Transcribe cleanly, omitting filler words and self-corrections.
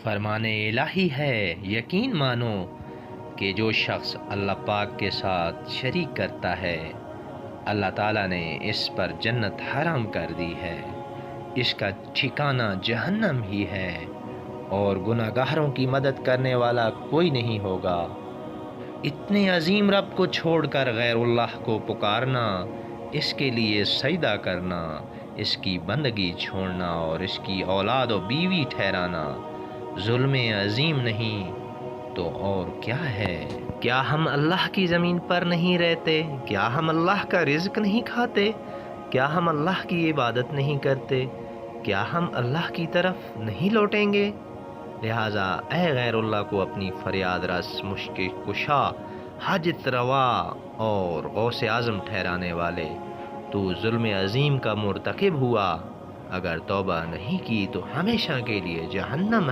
फरमाने इलाही है, यकीन मानो कि जो शख्स अल्लाह पाक के साथ शरीक करता है, अल्लाह ताला ने इस पर जन्नत हराम कर दी है, इसका ठिकाना जहन्नम ही है और गुनाहगारों की मदद करने वाला कोई नहीं होगा। इतने अजीम रब को छोड़कर गैरुल्लाह को पुकारना, इसके लिए सजदा करना, इसकी बंदगी छोड़ना और इसकी औलाद और बीवी ठहराना जुल्म अजीम नहीं तो और क्या है। क्या हम अल्लाह की ज़मीन पर नहीं रहते? क्या हम अल्लाह का रिज़्क नहीं खाते? क्या हम अल्लाह की इबादत नहीं करते? क्या हम अल्लाह की तरफ नहीं लौटेंगे? लिहाजा ए गैरुल्लाह को अपनी फरियाद रस, मुश्किल कुशा, हाजत रवा और गौसे आज़म ठहराने वाले, तू जुल्म अजीम का मुर्तकिब हुआ। अगर तौबा नहीं की तो हमेशा के लिए जहन्नम